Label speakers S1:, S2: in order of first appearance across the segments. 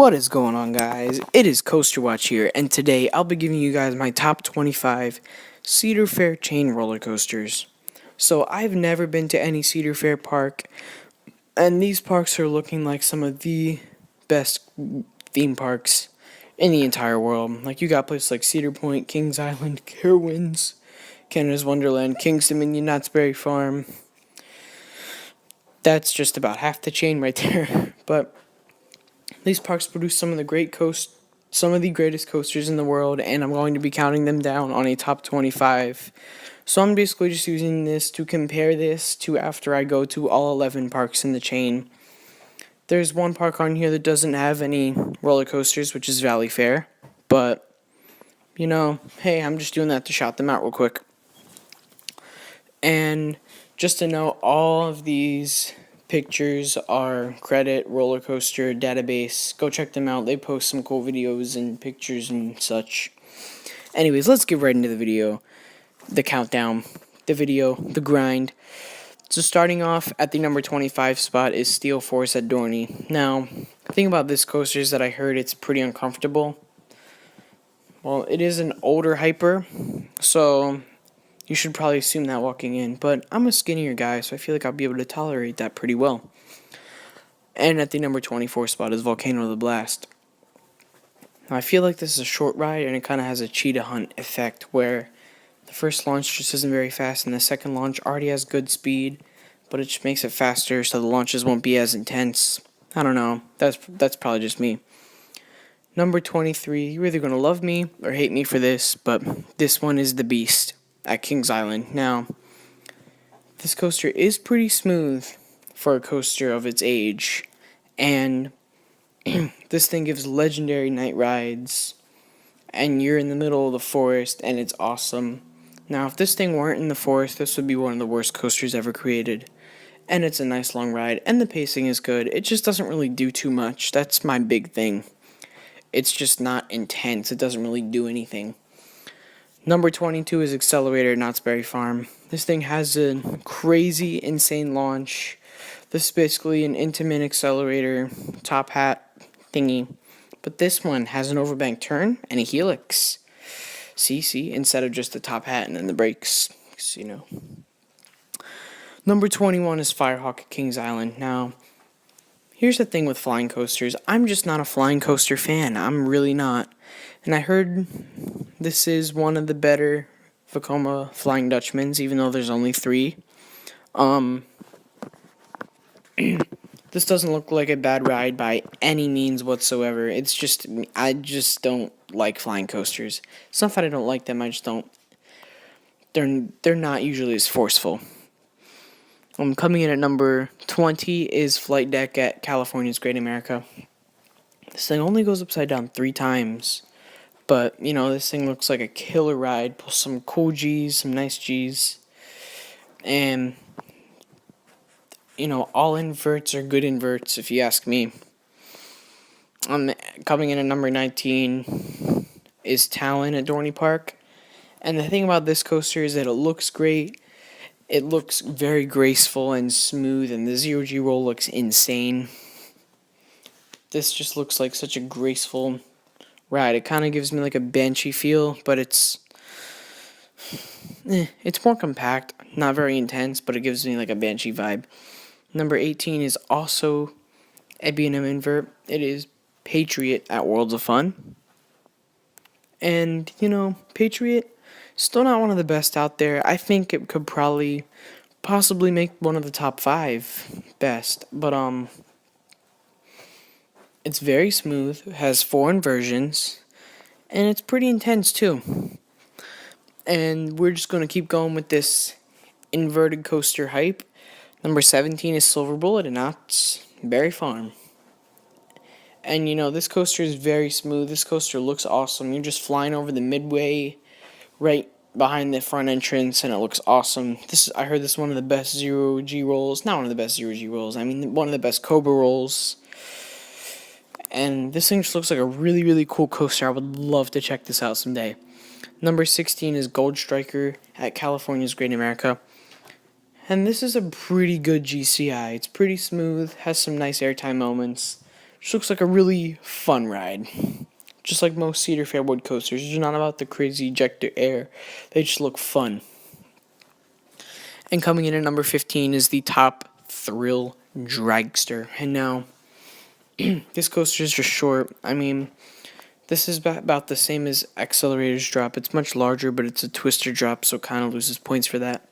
S1: What is going on, guys? It is Coaster Watch here, and today I'll be giving you guys my top 25 Cedar Fair chain roller coasters. So I've never been to any Cedar Fair park, and these parks are looking like some of the best theme parks in the entire world. Like, you got places like Cedar Point, Kings Island, Carowinds, Canada's Wonderland, King's Dominion, Knott's Berry Farm. That's just about half the chain right there. But these parks produce some of the greatest coasters in the world, and I'm going to be counting them down on a top 25. So I'm basically just using this to compare this to after I go to all 11 parks in the chain. There's one park on here that doesn't have any roller coasters, which is Valley Fair. But, hey, I'm just doing that to shout them out real quick. And just to know, all of these pictures are Credit Roller Coaster Database. Go check them out. They post some cool videos and pictures and such. Anyways, let's get right into the video. The countdown. The grind. So starting off at the number 25 spot is Steel Force at Dorney. Now, the thing about this coaster is that I heard it's pretty uncomfortable. Well, it is an older hyper, so you should probably assume that walking in, but I'm a skinnier guy, so I feel like I'll be able to tolerate that pretty well. And at the number 24 spot is Volcano the Blast. Now, I feel like this is a short ride, and it kind of has a cheetah hunt effect, where the first launch just isn't very fast, and the second launch already has good speed, but it just makes it faster, so the launches won't be as intense. I don't know. That's probably just me. Number 23, you're either going to love me or hate me for this, but this one is the Beast at Kings Island. Now, this coaster is pretty smooth for a coaster of its age, and this thing gives legendary night rides, and you're in the middle of the forest, and it's awesome. Now, if this thing weren't in the forest, this would be one of the worst coasters ever created, and it's a nice long ride, and the pacing is good. It just doesn't really do too much. That's my big thing. It's just not intense. It doesn't really do anything. Number 22 is Accelerator at Knott's Berry Farm. This thing has a crazy, insane launch. This is basically an intimate accelerator top hat thingy. But this one has an overbank turn and a helix. See, instead of just the top hat and then the brakes. Number 21 is Firehawk at Kings Island. Now, here's the thing with flying coasters. I'm just not a flying coaster fan. I'm really not. And I heard this is one of the better Vekoma Flying Dutchmans, even though there's only 3. This doesn't look like a bad ride by any means whatsoever. It's just, I just don't like flying coasters. It's not that I don't like them, I just don't. They're not usually as forceful. Coming in at number 20 is Flight Deck at California's Great America. This thing only goes upside down 3 times. But, this thing looks like a killer ride. Pulls some cool G's, some nice G's. And, all inverts are good inverts, if you ask me. Coming in at number 19 is Talon at Dorney Park. And the thing about this coaster is that it looks great. It looks very graceful and smooth, and the 0G roll looks insane. This just looks like such a graceful ride. It kind of gives me like a Banshee feel, but it's more compact, not very intense, but it gives me like a Banshee vibe. Number 18 is also a B&M invert. It is Patriot at Worlds of Fun. And, Patriot, still not one of the best out there. I think it could possibly make one of the top 5 best, but it's very smooth, has 4 inversions, and it's pretty intense too. And we're just going to keep going with this inverted coaster hype. Number 17 is Silver Bullet at Knott's Berry Farm. And this coaster is very smooth. This coaster looks awesome. You're just flying over the midway right behind the front entrance, and it looks awesome. I heard this is one of the best 0G rolls. Not one of the best 0G rolls. I mean, one of the best Cobra rolls. And this thing just looks like a really, really cool coaster. I would love to check this out someday. Number 16 is Gold Striker at California's Great America. And this is a pretty good GCI. It's pretty smooth, has some nice airtime moments. Just looks like a really fun ride. Just like most Cedar Fair wood coasters, they're not about the crazy ejector air. They just look fun. And coming in at number 15 is the Top Thrill Dragster. And now, this coaster is just short. I mean, this is about the same as Accelerator's drop. It's much larger, but it's a twister drop, so it kind of loses points for that.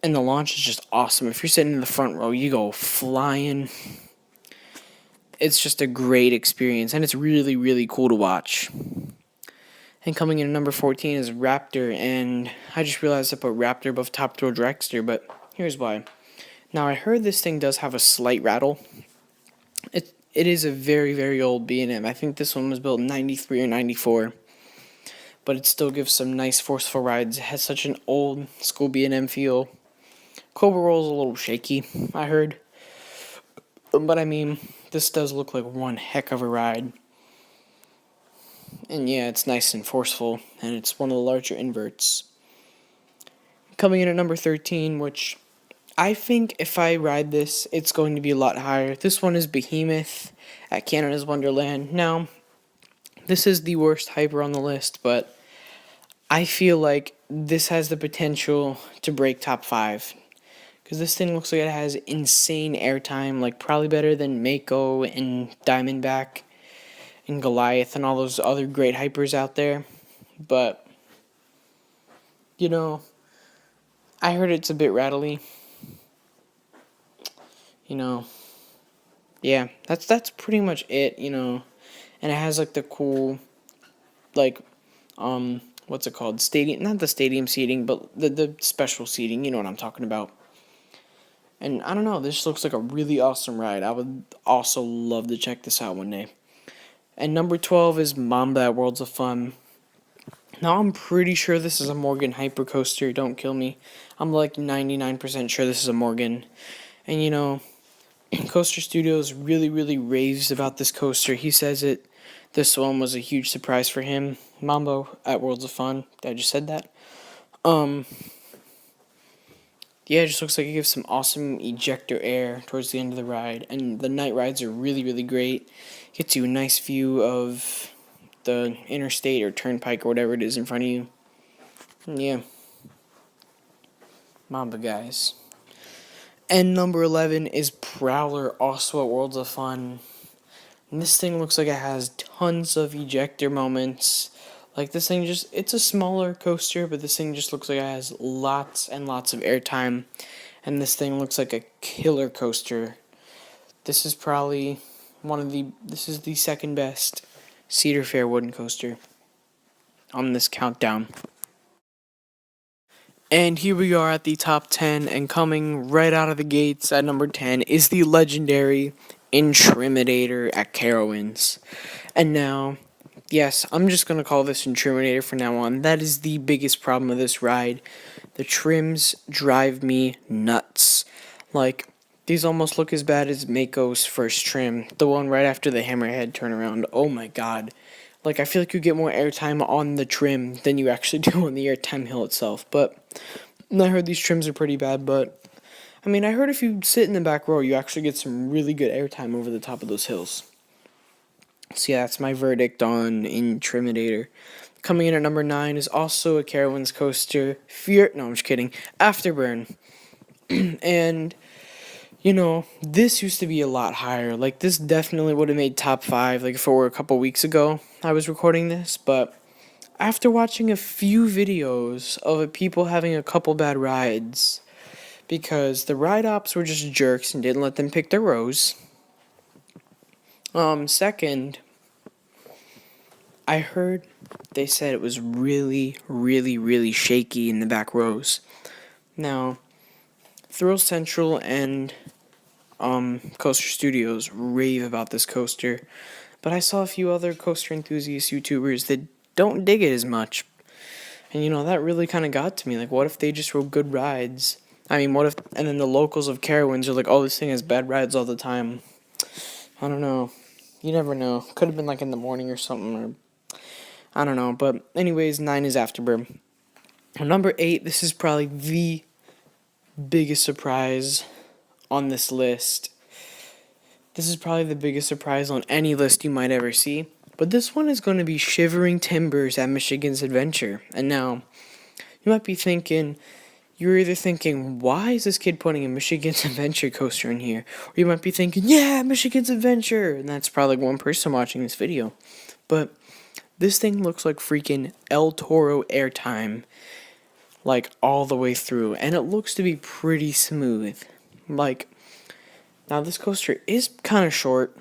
S1: And the launch is just awesome. If you're sitting in the front row, you go flying. It's just a great experience, and it's really, really cool to watch. And coming in at number 14 is Raptor, and I just realized I put Raptor above Top Thrill Dragster, but here's why. Now, I heard this thing does have a slight rattle. It is a very, very old B&M. I think this one was built in 93 or 94. But it still gives some nice forceful rides. It has such an old school B&M feel. Cobra Roll's a little shaky, I heard. But I mean, this does look like one heck of a ride. And yeah, it's nice and forceful. And it's one of the larger inverts. Coming in at number 13, which I think if I ride this, it's going to be a lot higher. This one is Behemoth at Canada's Wonderland. Now, this is the worst hyper on the list, but I feel like this has the potential to break top 5. Because this thing looks like it has insane airtime, like probably better than Mako and Diamondback and Goliath and all those other great hypers out there. But, you know, I heard it's a bit rattly. You know, yeah, that's pretty much it, you know. And it has like the cool, like, what's it called? Stadium, not the stadium seating, but the special seating, you know what I'm talking about. And I don't know, this looks like a really awesome ride. I would also love to check this out one day. And number 12 is Mamba at Worlds of Fun. Now, I'm pretty sure this is a Morgan Hyper Coaster. Don't kill me. I'm like 99% sure this is a Morgan. And you know, Coaster Studios really, really raves about this coaster. He says this one was a huge surprise for him. Mambo at Worlds of Fun. I just said that. Yeah, it just looks like it gives some awesome ejector air towards the end of the ride. And the night rides are really, really great. Gets you a nice view of the interstate or turnpike or whatever it is in front of you. And yeah. Mamba, guys. And number 11 is Prowler, also at Worlds of Fun. And this thing looks like it has tons of ejector moments. Like, this thing it's a smaller coaster, but this thing just looks like it has lots and lots of airtime. And this thing looks like a killer coaster. This is probably this is the second best Cedar Fair wooden coaster on this countdown. And here we are at the top 10, and coming right out of the gates at number 10 is the legendary Intimidator at Carowinds. And now, yes, I'm just going to call this Intimidator from now on. That is the biggest problem of this ride. The trims drive me nuts. Like, these almost look as bad as Mako's first trim, the one right after the hammerhead turnaround. Oh my god. Like, I feel like you get more airtime on the trim than you actually do on the airtime hill itself. But I heard these trims are pretty bad, but I mean, I heard if you sit in the back row, you actually get some really good airtime over the top of those hills. So yeah, that's my verdict on Intimidator. Coming in at number 9 is also a Carowinds coaster. No, I'm just kidding. Afterburn. And, you know, this used to be a lot higher. Like, this definitely would have made top 5, like, if it were a couple weeks ago I was recording this. But after watching a few videos of people having a couple bad rides, because the ride ops were just jerks and didn't let them pick their rows. Second, I heard they said it was really, really, really shaky in the back rows. Now, Thrill Central and Coaster Studios rave about this coaster, but I saw a few other coaster enthusiast YouTubers that don't dig it as much. And you know, that really kind of got to me. Like, what if they just rode good rides? I mean, what if, and then the locals of Carowinds are like, oh, this thing has bad rides all the time. I don't know. You never know. Could have been like in the morning or something, or I don't know. But anyways, 9 is Afterburn. Number 8, this is probably the biggest surprise on this list. This is probably the biggest surprise on any list you might ever see, but this one is going to be Shivering Timbers at Michigan's Adventure. And now, you might be thinking, you're either thinking, why is this kid putting a Michigan's Adventure coaster in here? Or you might be thinking, yeah, Michigan's Adventure! And that's probably one person watching this video. But this thing looks like freaking El Toro airtime, like all the way through. And it looks to be pretty smooth. Like, now this coaster is kind of short,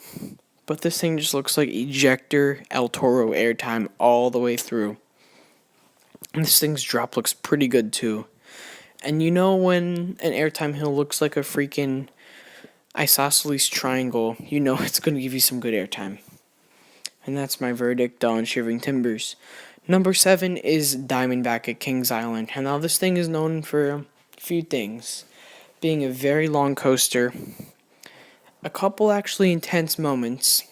S1: but this thing just looks like ejector El Toro airtime all the way through. And this thing's drop looks pretty good too. And you know when an airtime hill looks like a freaking isosceles triangle, you know it's going to give you some good airtime. And that's my verdict on Shivering Timbers. Number 7 is Diamondback at Kings Island. And now this thing is known for a few things. Being a very long coaster, a couple actually intense moments,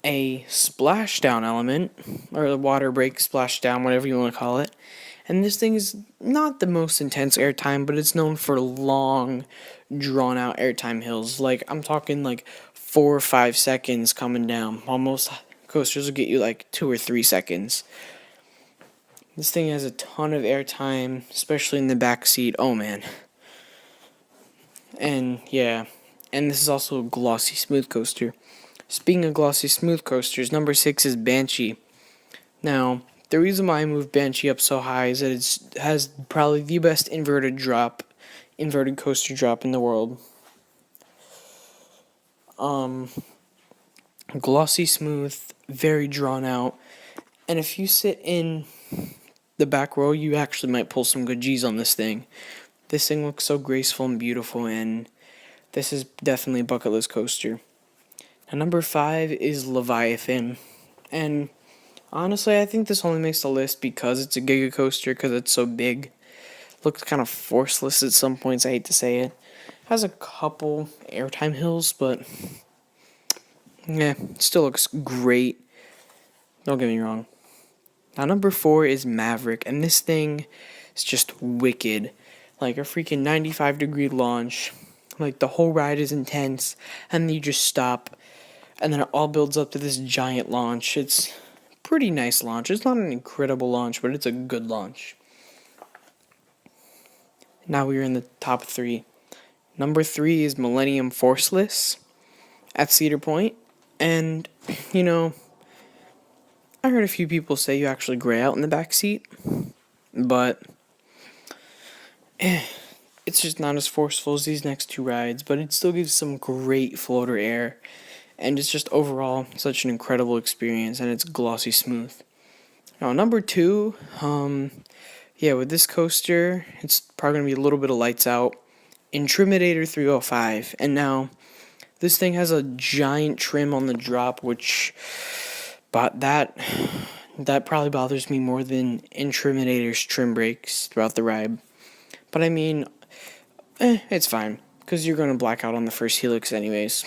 S1: a splashdown element, or the water break splashdown, whatever you want to call it. And this thing is not the most intense airtime, but it's known for long, drawn-out airtime hills. Like, I'm talking like 4 or 5 seconds coming down, while most coasters will get you like 2 or 3 seconds. This thing has a ton of airtime, especially in the back seat. Oh, man. And, yeah. And this is also a glossy smooth coaster. Speaking of glossy smooth coasters, number 6 is Banshee. Now, the reason why I moved Banshee up so high is that it has probably the best inverted coaster drop in the world. Glossy smooth, very drawn out, and if you sit in the back row, you actually might pull some good G's on this thing. This thing looks so graceful and beautiful, and this is definitely a bucket list coaster. Now, number 5 is Leviathan, and honestly, I think this only makes the list because it's a Giga coaster, because it's so big. Looks kind of forceless at some points, I hate to say it. Has a couple airtime hills, but yeah, it still looks great. Don't get me wrong. Now, number 4 is Maverick, and this thing is just wicked. Like a freaking 95-degree launch. Like, the whole ride is intense, and then you just stop, and then it all builds up to this giant launch. It's pretty nice launch. It's not an incredible launch, but it's a good launch. Now we're in the top 3. Number 3 is Millennium Forceless at Cedar Point. And, you know, I heard a few people say you actually gray out in the back seat, but it's just not as forceful as these next 2 rides, but it still gives some great floater air, and it's just overall such an incredible experience, and it's glossy smooth. Now, number 2, with this coaster, it's probably going to be a little bit of lights out. Intimidator 305, and now this thing has a giant trim on the drop, but that probably bothers me more than Intimidator's trim brakes throughout the ride. But I mean, it's fine, because you're going to black out on the first helix anyways.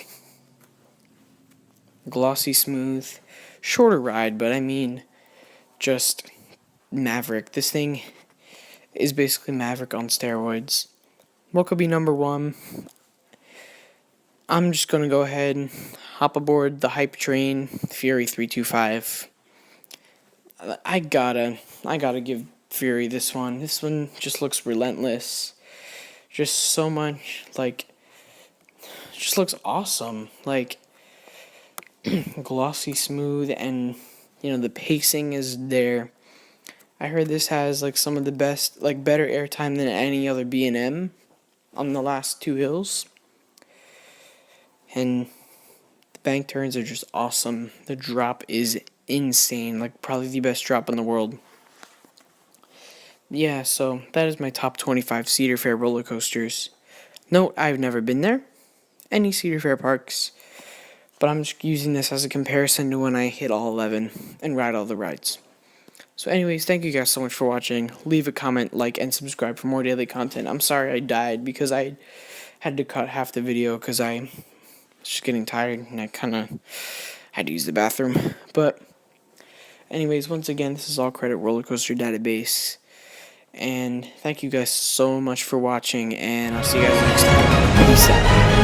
S1: Glossy smooth, shorter ride, but I mean, just Maverick. This thing is basically Maverick on steroids. What could be number 1? I'm just going to go ahead and hop aboard the hype train, Fury 325. I gotta give Fury this one. This one just looks relentless. Just so much, just looks awesome. Like, glossy smooth, and, you know, the pacing is there. I heard this has, some of the best, better airtime than any other B&M on the last 2 hills. And the bank turns are just awesome. The drop is insane, probably the best drop in the world. Yeah, so that is my top 25 Cedar Fair roller coasters. Note, I've never been there, any Cedar Fair parks, but I'm just using this as a comparison to when I hit all 11 and ride all the rides. So anyways, thank you guys so much for watching. Leave a comment, like, and subscribe for more daily content. I'm sorry I died because I had to cut half the video because I was just getting tired and I kind of had to use the bathroom. But anyways, once again, this is All Credit Roller Coaster Database. And thank you guys so much for watching, and I'll see you guys next time. Peace out.